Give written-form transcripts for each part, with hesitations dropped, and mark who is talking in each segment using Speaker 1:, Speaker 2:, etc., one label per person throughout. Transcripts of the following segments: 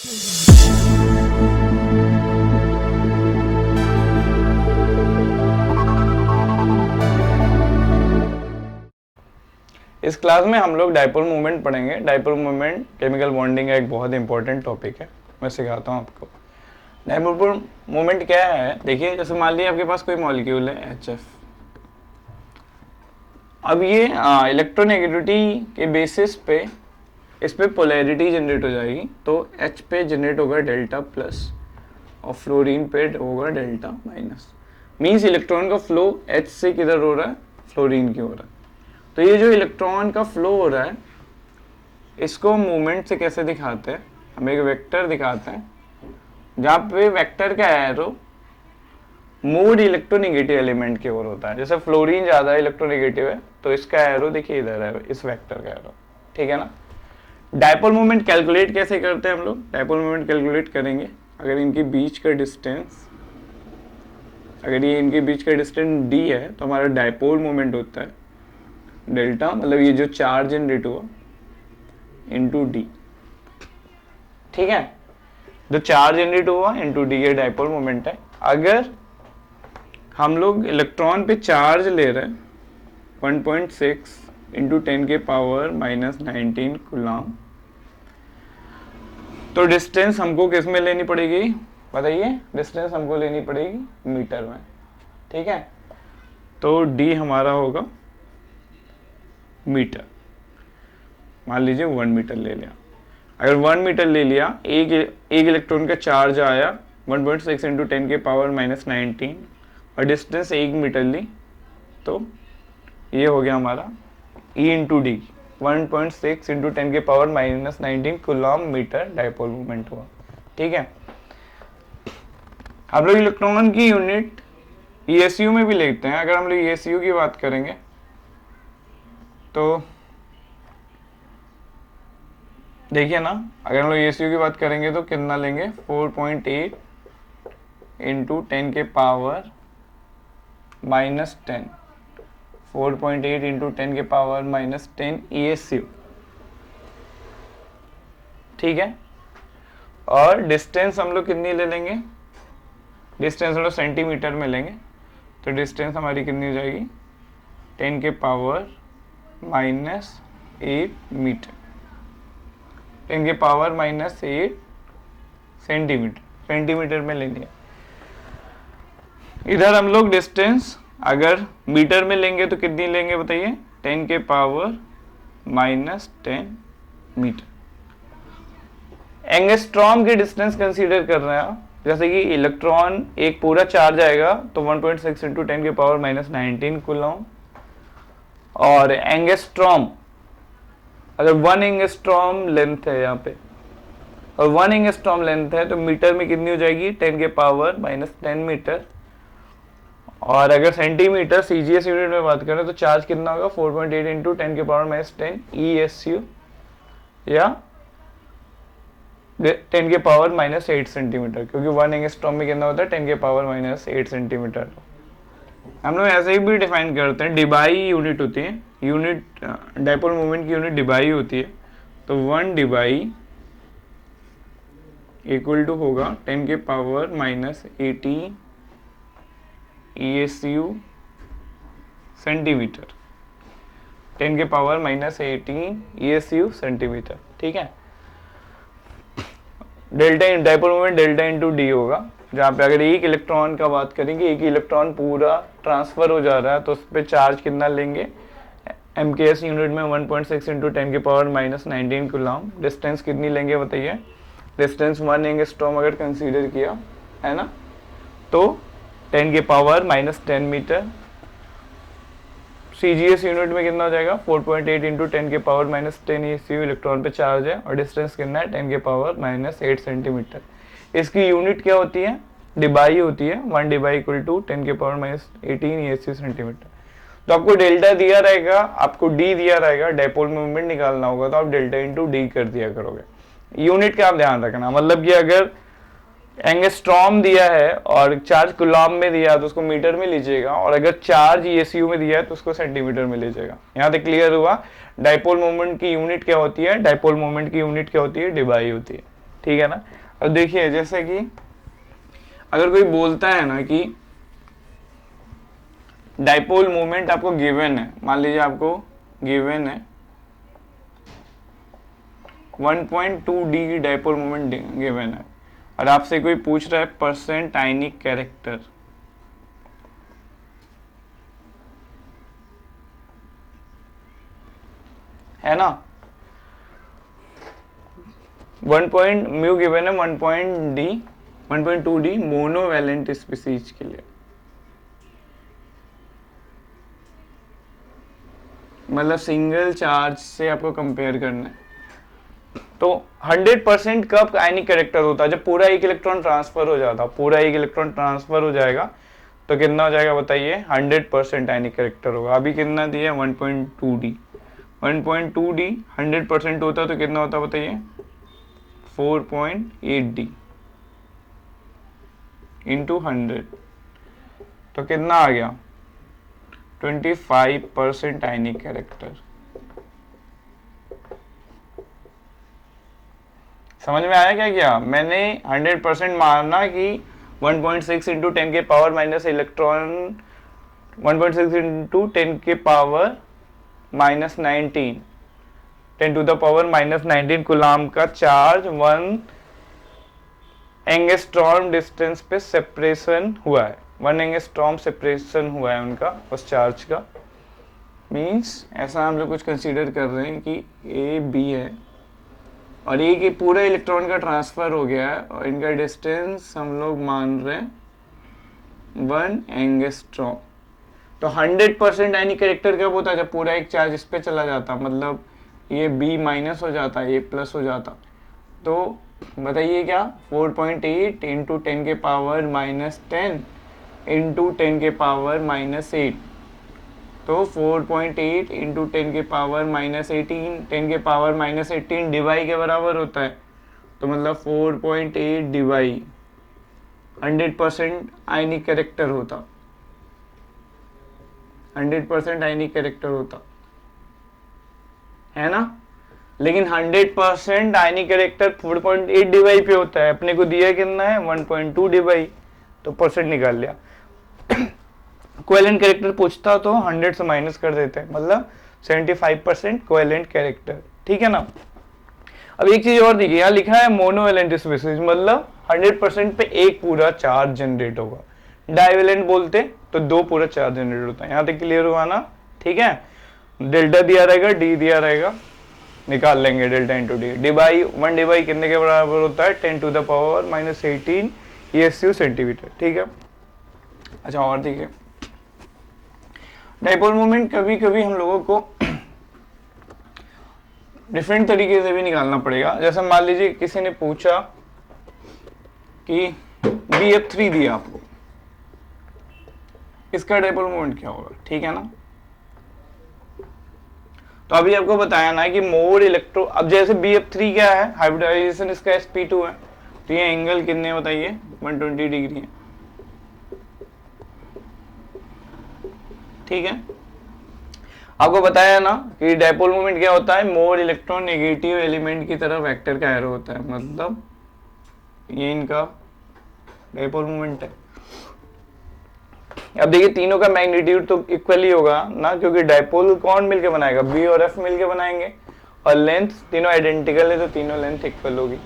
Speaker 1: इस क्लास में हम लोग डाइपोल मोमेंट पढ़ेंगे। डाइपोल मोमेंट केमिकल बॉन्डिंग का एक बहुत इंपॉर्टेंट टॉपिक है, मैं सिखाता हूँ आपको। डाइपोल मोमेंट क्या है, देखिए जैसे मान लीजिए आपके पास कोई मॉलिक्यूल है HF। अब ये इलेक्ट्रोनेगेटिविटी के बेसिस पे इस पे पोलैरिटी जनरेट हो जाएगी, तो H पे जनरेट होगा डेल्टा प्लस और फ्लोरीन पे होगा डेल्टा माइनस। मीन्स इलेक्ट्रॉन का फ्लो H से किधर हो रहा है, फ्लोरीन की हो रहा है। तो ये जो इलेक्ट्रॉन का फ्लो हो रहा है इसको हम मूवमेंट से कैसे दिखाते हैं, हम एक वेक्टर दिखाते हैं जहाँ पे वेक्टर का एरो मोर इलेक्ट्रोनेगेटिव एलिमेंट की ओर होता है। जैसे फ्लोरीन ज़्यादा इलेक्ट्रोनेगेटिव है तो इसका एरो देखिए इधर है, इस वेक्टर का एरो, ठीक है ना। डाइपोल मोमेंट कैलकुलेट कैसे करते हैं हम लोग, डाइपोल मोमेंट कैलकुलेट करेंगे अगर इनके बीच का डिस्टेंस, अगर ये इनके बीच का डिस्टेंस d है तो हमारा डाइपोल मोमेंट होता है डेल्टा, मतलब ये जो चार्ज जनरेट हुआ इंटू डी, ठीक है। जो चार्ज जनरेट हुआ इंटू डी ये डाइपोल मोमेंट है। अगर हम लोग इलेक्ट्रॉन पे चार्ज ले रहे हैं 1.6 इंटू 10 के पावर माइनस 19 कूलम, तो डिस्टेंस हमको किस में लेनी पड़ेगी बताइए, डिस्टेंस हमको लेनी पड़ेगी मीटर में, ठीक है। तो डी हमारा होगा मीटर, मान लीजिए 1 मीटर ले लिया। अगर 1 मीटर ले लिया, एक इलेक्ट्रॉन का चार्ज आया 1.6 इंटू 10 के पावर माइनस 19 और डिस्टेंस 1 मीटर ली, तो ये हो गया हमारा E इंटू डी, 1.6 इंटू 10 के power minus 19 coulomb metre dipole moment हुआ, ठीक है। हम लोग इलेक्ट्रॉन की यूनिट ESU में भी लिखते हैं। अगर हम लोग ESU की बात करेंगे तो देखिए ना, अगर हम लोग ESU की बात करेंगे तो कितना लेंगे, 4.8 इंटू 10 के पावर माइनस 10, 4.8 इंटू 10 के पावर माइनस 10 ESU, ठीक है। और डिस्टेंस हम लोग कितनी ले लेंगे, डिस्टेंस हम लोग सेंटीमीटर में लेंगे, तो डिस्टेंस हमारी कितनी हो जाएगी 10 के पावर माइनस 8 मीटर, 10 के पावर माइनस 8 सेंटीमीटर, सेंटीमीटर में ले लिया। इधर हम लोग डिस्टेंस अगर मीटर में लेंगे तो कितनी लेंगे बताइए, 10 के पावर माइनस 10 मीटर। एंगस्ट्रॉम के डिस्टेंस कंसीडर कर रहे हैं आप, जैसे कि इलेक्ट्रॉन एक पूरा चार्ज आएगा तो 1.6 इंटू 10 के पावर माइनस 19 कूलम, और एंगस्ट्रॉम अगर 1 एंगस्ट्रॉम लेंथ है यहाँ पे और 1 एंगस्ट्रॉम लेंथ है तो मीटर में कितनी हो जाएगी 10 के पावर माइनस 10 मीटर। और अगर सेंटीमीटर CGS यूनिट में बात करें तो चार्ज कितना होगा 4.8 इंटू 10 के पावर माइनस 10 ESU, या 10 के पावर माइनस 8 सेंटीमीटर, क्योंकि 1 एंगस्ट्रॉम में कितना होता है 10 के पावर माइनस 8 सेंटीमीटर। हम लोग ऐसे ही भी डिफाइन करते हैं, डिबाई यूनिट होती है, यूनिट डाइपोल मोमेंट की यूनिट डिबाई होती है, तो 1 डिबाई इक्वल टू होगा 10 के पावर माइनस 18 ESU सेंटीमीटर, 10 के पावर माइनस 18 ESU सेंटीमीटर, ठीक है। Delta dipole moment delta into D होगा, जहाँ पे अगर एक इलेक्ट्रॉन का बात करेंगे, एक इलेक्ट्रॉन पूरा ट्रांसफर हो जा रहा है तो उस पर चार्ज कितना लेंगे, MKS यूनिट में 1.6 इंटू 10 के पावर माइनस 19 कूलम। डिस्टेंस कितनी लेंगे बताइए, डिस्टेंस 1 एंगस्ट्रॉम अगर कंसीडर किया है ना, तो 10 के power minus 10 metre. CGS unit में कितना हो जाएगा 4.8 इंटू 10 के पावर माइनस 10 ESU इलेक्ट्रॉन पे चार्ज है, और डिस्टेंस कितना है 10 के पावर माइनस 8 सेंटीमीटर। इसकी यूनिट क्या होती है, डिबाई होती है, 1 डिबाई इक्वल टू 10 के पावर माइनस 18 ESU सेंटीमीटर। तो आपको डेल्टा दिया रहेगा, आपको डी दिया रहेगा, डाइपोल मोमेंट निकालना होगा तो आप डेल्टा इंटू डी कर दिया करोगे। यूनिट का आप ध्यान रखना, मतलब कि अगर एंगस्ट्रॉम दिया है और चार्ज कूलम में दिया है तो उसको मीटर में लीजिएगा, और अगर चार्ज ESU में दिया है तो उसको सेंटीमीटर में लीजिएगा। यहाँ तक क्लियर हुआ। डाइपोल मोमेंट की यूनिट क्या होती है, डाइपोल मोमेंट की यूनिट क्या होती है, डिबाई होती है, ठीक है ना। अब देखिए जैसे कि अगर कोई बोलता है ना कि डाइपोल मोमेंट आपको गिवन है, मान लीजिए आपको गिवन है 1.2 डी की डाइपोल मोमेंट गिवन है, और आपसे कोई पूछ रहा है परसेंट आयनिक कैरेक्टर, है ना, 1.μ गिवन है 1.2 डी मोनोवैलेंट स्पीसीज के लिए, मतलब सिंगल चार्ज से आपको कंपेयर करना है। तो 100% कब आयनिक कैरेक्टर होता है? जब पूरा एक इलेक्ट्रॉन ट्रांसफर हो जाता, पूरा एक इलेक्ट्रॉन ट्रांसफर हो जाएगा तो कितना हो जाएगा बताइए? 100% आयनिक कैरेक्टर होगा। अभी कितना दिया? 1.2 डी। 1.2 डी 100% होता तो कितना होता बताइए? 4.8 डी इंटू 100, तो कितना आ गया? 25% आयनिक कैरेक्टर। समझ में आया क्या? क्या मैंने 100% माना कि 1.6 इंटू 10 के पावर माइनस इलेक्ट्रॉन, 1.6 इंटू 10 के power minus 19, 10 to the power minus 19 coulomb का चार्ज 1 एंगस्ट्रॉम डिस्टेंस पे सेपरेशन हुआ है, 1 एंगस्ट्रॉम सेपरेशन हुआ है उनका उस चार्ज का। मीन्स ऐसा हम लोग कुछ कंसीडर कर रहे हैं कि ए बी है और ए के पूरा इलेक्ट्रॉन का ट्रांसफर हो गया है और इनका डिस्टेंस हम लोग मान रहे हैं 1 एंगस्ट्रॉम। तो 100% आयनिक कैरेक्टर कब होता है? जब पूरा एक चार्ज इस पे चला जाता, मतलब ये बी माइनस हो जाता, ए प्लस हो जाता। तो बताइए क्या? 4.8 इंटू 10 के पावर माइनस 10 इंटू 10 के पावर माइनस 8, तो 4.8 इंटू 10 के पावर माइनस 18, 10 के पावर माइनस 18 डिवाई के बराबर होता है। तो मतलब 4.8 डिवाई 100% आयनिक कैरेक्टर होता, 100% आयनिक कैरेक्टर होता, है ना। लेकिन 100% आयनिक कैरेक्टर 4.8 डिवाई पे होता है, अपने को दिया कितना है? 1.2 डिवाई, तो परसेंट निकाल लिया। कोवेलेंट कैरेक्टर पूछता तो 100 से माइनस कर देते हैं, मतलब 75% कोवेलेंट कैरेक्टर, ठीक है ना। अब एक चीज और देखिए, यहाँ लिखा है मोनोवेलेंट स्पीसीज, मतलब 100% पे एक पूरा चार्ज जनरेट होगा। डाइवेलेंट बोलते तो 2 पूरा चार्ज जनरेट होता है। यहाँ तक क्लियर हुआ ना? ठीक है। डेल्टा दिया रहेगा, डी दिया रहेगा, निकाल लेंगे delta into d. Divide 1 divide कितने के बराबर होता है? 10 to the power minus 18 ESU centimetre, ठीक है। अच्छा और देखिए, डाइपोल मोमेंट कभी कभी हम लोगों को डिफरेंट तरीके से भी निकालना पड़ेगा। जैसे मान लीजिए किसी ने पूछा कि BF3 दिया आपको, इसका डाइपोल मोमेंट क्या होगा, ठीक है ना। तो अभी आपको बताया ना कि मोर इलेक्ट्रो, अब जैसे BF3 क्या है? हाइब्रिडाइजेशन इसका sp2 है, तो ये एंगल कितने बताइए? 120 डिग्री है, ठीक है। आपको बताया ना कि डाइपोल मोमेंट क्या होता है? मोर इलेक्ट्रॉन नेगेटिव एलिमेंट की तरफ वेक्टर का एरो होता है, मतलब ये इनका डाइपोल मोमेंट है। अब देखिए तीनों का मैग्नीट्यूड तो इक्वली होगा ना, क्योंकि डाइपोल कौन मिलके बनाएगा? बी और एफ मिलके बनाएंगे, और लेंथ तीनों आइडेंटिकल है तो तीनों लेंथ इक्वल होगी।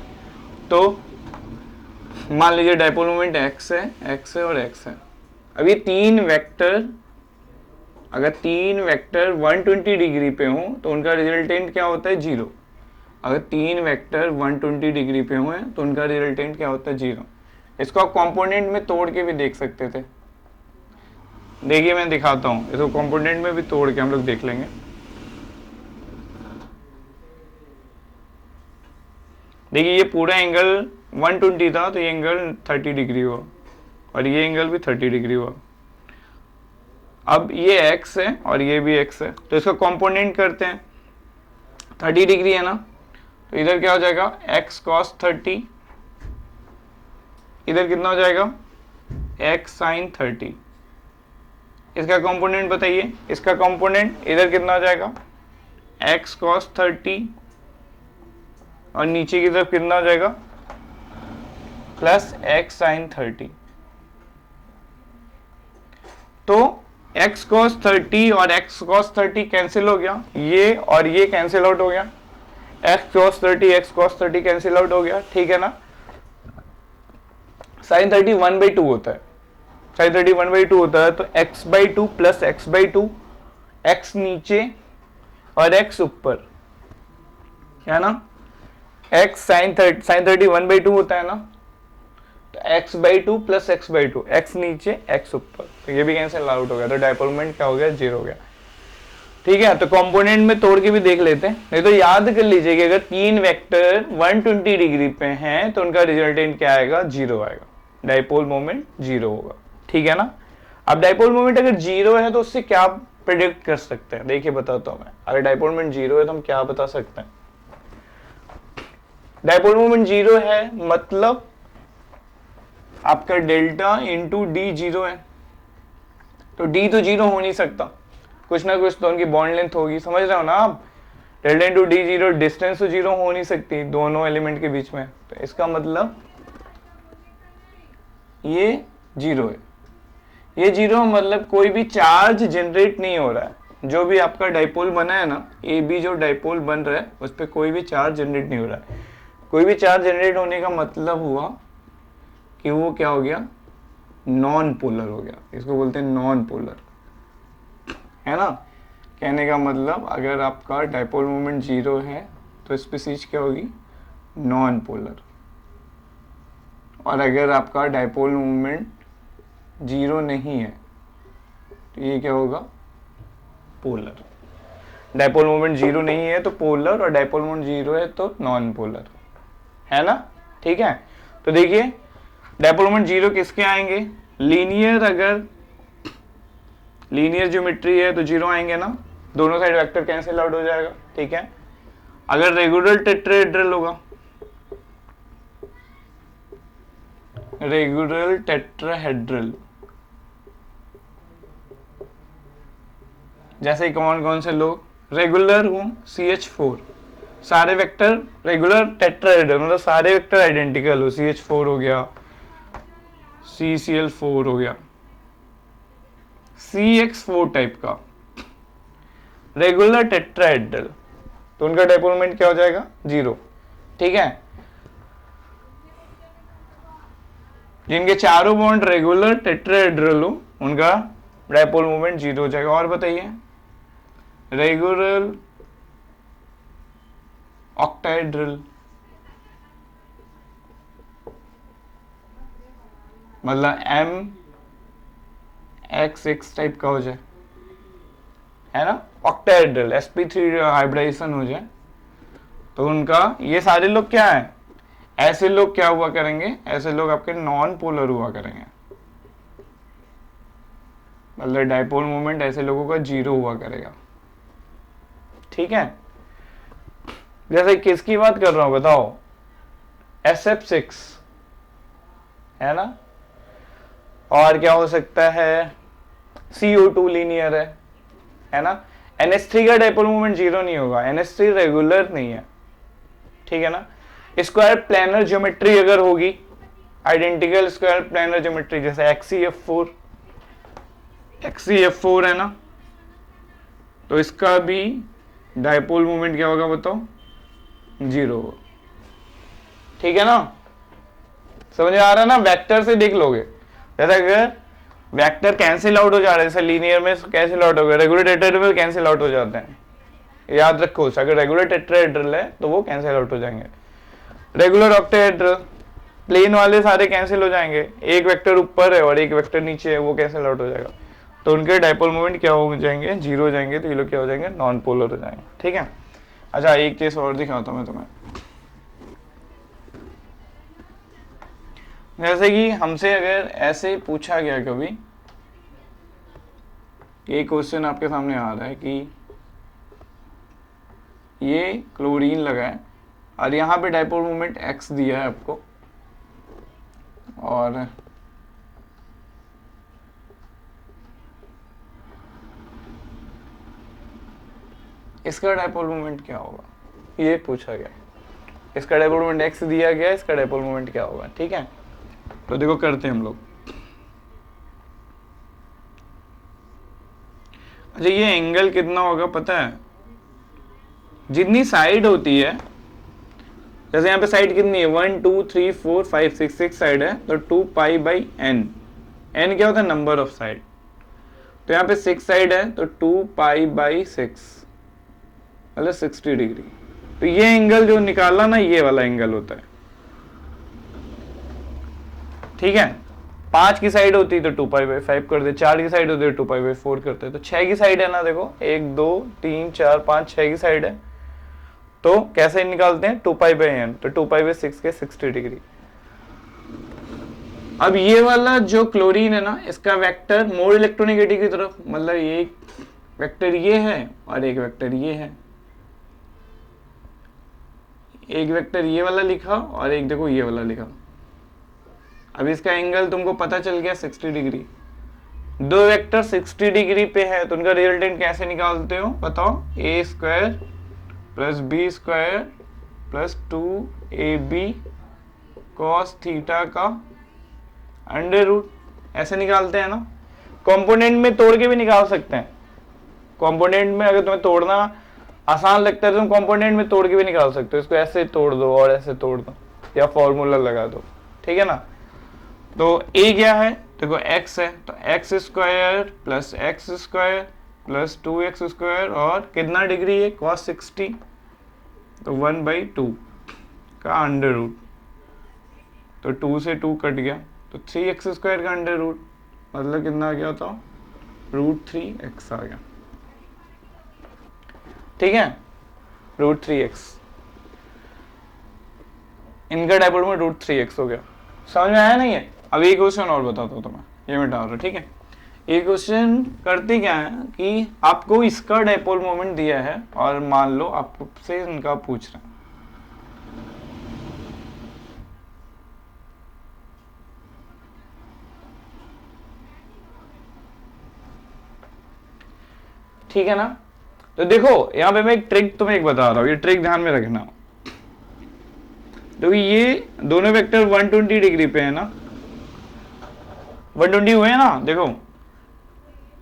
Speaker 1: तो मान लीजिए डाइपोल मोमेंट x है और x है। अब ये तीन वेक्टर, अगर तीन वेक्टर 120 डिग्री पे हों तो उनका रिजल्टेंट क्या होता है? 0। अगर तीन वेक्टर 120 डिग्री पे हुए तो उनका रिजल्टेंट क्या होता है? 0। इसको आप कंपोनेंट में तोड़ के भी देख सकते थे। देखिए मैं दिखाता हूं, इसको कंपोनेंट में भी तोड़ के हम लोग देख लेंगे। देखिए ये पूरा एंगल 120 था, तो ये एंगल 30 डिग्री हुआ और ये एंगल भी 30 डिग्री हुआ। अब ये x है और ये भी x है, तो इसका कंपोनेंट करते हैं। 30 डिग्री है ना, तो इधर क्या हो जाएगा? x cos 30, इधर कितना हो जाएगा? x sin 30। इसका कंपोनेंट बताइए, इसका कंपोनेंट इधर कितना हो जाएगा? x cos 30 और नीचे की तरफ कितना हो जाएगा? Plus x sine 30। तो x cos 30 और x cos 30 कैंसिल हो गया, ये और ये कैंसिल आउट हो गया, x cos 30 कैंसिल आउट हो गया, ठीक है ना। साइन 30 1/2 होता है, साइन 30 1/2 होता है, तो x/2 प्लस x/2, x नीचे और x ऊपर, है ना। x साइन 30 1/2 होता है ना, तो x/2 प्लस x/2, x नीचे x ऊपर, तो ये भी कैंसिल आउट हो गया, तो डायपोल मोमेंट क्या हो गया, 0 हो गया। ठीक है, तो कंपोनेंट में तोड़ के भी देख लेते हैं, नहीं तो याद कर लीजिए कि अगर तीन वेक्टर 120 डिग्री पे हैं तो उनका रिजल्टेंट क्या आएगा, 0 आएगा, डायपोल मोमेंट 0 होगा। ठीक है ना। अब डायपोल मोमेंट अगर 0 है तो उससे क्या प्रेडिक्ट कर सकते हैं, देखिए बताता हूं मैं। अगर डायपोल मोमेंट 0 है तो हम क्या बता सकते हैं, डायपोल मोमेंट 0 है मतलब आपका डेल्टा इंटू डी 0 है, तो डी तो 0 हो नहीं सकता, कुछ ना कुछ तो उनकी बॉन्ड लेंथ होगी, समझ रहे हो ना आप। डेल्टा इंटू डी 0, डिस्टेंस तो 0 हो नहीं सकती दोनों एलिमेंट के बीच में, तो इसका मतलब ये 0 है। ये 0 मतलब कोई भी चार्ज जनरेट नहीं हो रहा है, जो भी आपका डाइपोल बना है ना, ए बी जो डाइपोल बन रहा है उस पर कोई भी चार्ज जनरेट नहीं हो रहा है। कोई भी चार्ज जनरेट होने का मतलब हुआ कि वो क्या हो गया, नॉन पोलर हो गया, इसको बोलते हैं नॉन पोलर, है ना। कहने का मतलब अगर आपका डायपोल मोमेंट 0 है तो स्पीशीज क्या होगी, नॉन पोलर, और अगर आपका डायपोल मोमेंट 0 नहीं है तो ये क्या होगा, पोलर। डायपोल मोमेंट 0 नहीं है तो पोलर, और डायपोल मोमेंट 0 है तो नॉन पोलर, है ना। ठीक है, तो देखिए डायपोल मोमेंट 0 किसके आएंगे, लीनियर, अगर लीनियर ज्योमेट्री है तो 0 आएंगे ना, दोनों साइड वेक्टर कैंसिल आउट हो जाएगा। ठीक है, अगर रेगुलर टेट्राहेड्रल होगा, रेगुलर टेट्राहेड्रल, जैसे कौन कौन से लोग रेगुलर हो, CH4, सारे वेक्टर रेगुलर टेट्राहेड्रल मतलब सारे वेक्टर आइडेंटिकल हो, CH4 हो गया, CCl4 हो गया, CX4 टाइप का रेगुलर टेट्राहेड्रल, तो उनका डायपोल मोमेंट क्या हो जाएगा, 0। ठीक है, जिनके चारों बॉन्ड रेगुलर टेट्राहेड्रल हो उनका डायपोल मोमेंट 0 हो जाएगा। और बताइए, रेगुलर ऑक्टाहेड्रल मतलब MX6 टाइप का हो जाए, है ना। ऑक्टाहेड्रल sp3 हाइब्रिडाइजेशन हो जाए तो उनका, ये सारे लोग क्या है, ऐसे लोग क्या हुआ करेंगे, ऐसे लोग आपके नॉन पोलर हुआ करेंगे, मतलब डायपोल मोमेंट ऐसे लोगों का 0 हुआ करेगा। ठीक है, जैसे किसकी बात कर रहा हूं बताओ, SF6, है ना। और क्या हो सकता है, CO2 लीनियर है ना। NH3 का डायपोल मोमेंट 0 नहीं होगा, NH3 रेगुलर नहीं है, ठीक है ना। स्क्वायर प्लानर ज्योमेट्री अगर होगी, आइडेंटिकल स्क्वायर प्लानर ज्योमेट्री, जैसे XCF4 है ना, तो इसका भी डायपोल मोमेंट क्या होगा बताओ, 0 होगा। ठीक है ना, समझ आ रहा है ना, वेक्टर से देख लोगे, जैसे अगर वेक्टर कैंसिल आउट हो जा रहे हैं, जैसे लीनियर में कैंसिल आउट हो गए, रेगुलर टेट्राहेड्रल में कैंसिल आउट हो जाते हैं, याद रखो, अगर रेगुलर टेट्राहेड्रल है तो वो कैंसिल आउट हो जाएंगे। रेगुलर ऑक्टाहेड्रल प्लेन वाले सारे कैंसिल हो जाएंगे, एक वेक्टर ऊपर है और एक वेक्टर नीचे है, वो कैंसिल आउट हो जाएगा, तो उनके डायपोल मोमेंट क्या हो जाएंगे, 0 हो जाएंगे, तो ये लोग क्या हो जाएंगे, नॉन पोलर हो जाएंगे। ठीक है, अच्छा एक चीज और दिखाता हूं मैं तुम्हें, जैसे कि हमसे अगर ऐसे पूछा गया कभी, ये क्वेश्चन आपके सामने आ रहा है कि ये क्लोरीन लगा है और यहाँ पे डायपोल मोमेंट x दिया है आपको, और इसका डायपोल मोमेंट क्या होगा, ये पूछा गया। इसका डायपोल मोमेंट x दिया गया, इसका डायपोल मोमेंट क्या होगा। ठीक है, तो देखो करते हैं हम लोग। अच्छा ये एंगल कितना होगा पता है, जितनी साइड होती है, जैसे यहाँ पे साइड कितनी है 1 2 3 4 5 6, 6 साइड है, तो 2 पाई बाई एन, एन क्या होता है नंबर ऑफ साइड, तो यहाँ पे 6 साइड है तो 2 पाई बाई 6 मतलब 60 डिग्री। तो ये एंगल जो निकाला ना ये वाला एंगल होता है, ठीक है। 5 की साइड होती तो 2 पाई बाई 5 कर दे, 4 की साइड होती तो 2 पाई बाई 4 करते, तो 6 की साइड है ना, देखो 1 2 3 4 5 6 की साइड है, तो कैसे निकालते हैं 2 पाई बाई एन, तो 2 पाई बाई 6 के 60 डिग्री। अब ये वाला जो क्लोरीन है ना, इसका वेक्टर मोर इलेक्ट्रोनेगेटिव की तरफ, मतलब एक वेक्टर ये है और एक वेक्टर ये है, एक वेक्टर ये वाला लिखा और एक देखो ये वाला लिखा। अब इसका एंगल तुमको पता चल गया 60 डिग्री, दो वेक्टर 60 डिग्री पे है तो उनका रिजल्टेंट कैसे निकालते हो बताओ, A square plus B square plus 2ab cos theta का अंडर रूट, ऐसे निकालते हैं ना। कंपोनेंट में तोड़ के भी निकाल सकते हैं, कंपोनेंट में अगर तुम्हें तोड़ना आसान लगता है तो तुम कंपोनेंट में तोड़ के भी निकाल सकते हो, इसको ऐसे तोड़ दो और ऐसे तोड़ दो या फॉर्मूला लगा दो, ठीक है ना। तो a क्या है देखो x है, तो x square plus x square plus 2x square और कितना डिग्री है cos 60, तो 1/2 का अंडर रूट, तो 2 से 2 कट गया तो 3x स्क्वायर का अंडर रूट, मतलब कितना आ गया था √3x आ गया, ठीक है √3x, इनका डायपोल में √3x हो गया। समझ में आया नहीं है। अब एक क्वेश्चन और बताता हूँ तुम्हें, ये मैं डाल रहा हूँ, ठीक है। ये क्वेश्चन करते क्या है कि आपको इसका डायपोल मोमेंट दिया है और मान लो आपसे इनका पूछ रहे हैं, ठीक है ना। तो देखो यहाँ पे मैं एक ट्रिक तुम्हें एक बता रहा हूँ, ये ट्रिक ध्यान में रखना। तो ये दोनों वेक्टर 120 डिग्री पे है ना, 120 हुए हैं ना, देखो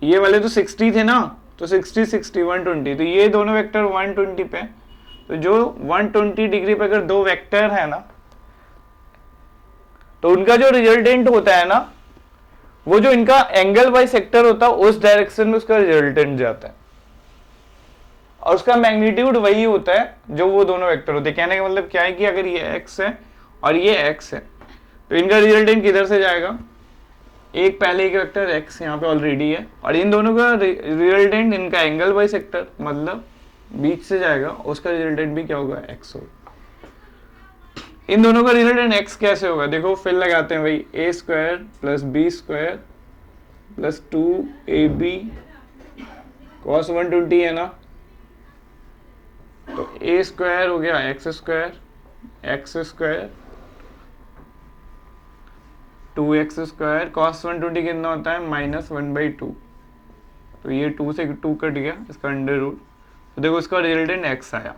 Speaker 1: ये वाले तो 60 थे ना, तो 60 60 120, तो ये दोनों वेक्टर 120 पे, तो जो 120 डिग्री पे अगर दो वेक्टर है ना, तो उनका जो रिजल्टेंट होता है ना, वो जो इनका एंगल बाई सेक्टर होता है उस डायरेक्शन में उसका रिजल्टेंट जाता है, और उसका मैग्नीट्यूड वही होता है जो वो दोनों वेक्टर होते हैं। कहने का मतलब क्या है कि अगर ये x है और ये x है तो इनका रिजल्टेंट किधर से जाएगा, एक पहले एक वेक्टर x यहाँ पे ऑलरेडी है और इन दोनों का रिजल्टेंट इनका एंगल बाई सेक्टर मतलब बीच से जाएगा, उसका रिजल्टेंट भी क्या होगा x होगा। इन दोनों का रिजल्टेंट x कैसे होगा, देखो फिर लगाते हैं भाई, a square plus B square plus 2ab cos 120 है ना, तो a स्क्वायर हो गया x square 2x square cos 120 कितना होता है -1/2, तो ये 2 से 2 कट गया, इसका अंडर रूट, तो देखो इसका रिजल्टेंट x आया।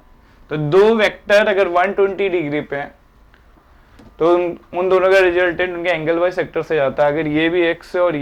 Speaker 1: तो दो वेक्टर अगर 120 डिग्री पे है तो उन दोनों का रिजल्टेंट उनके एंगल बाई सेक्टर से जाता है, अगर ये भी x है और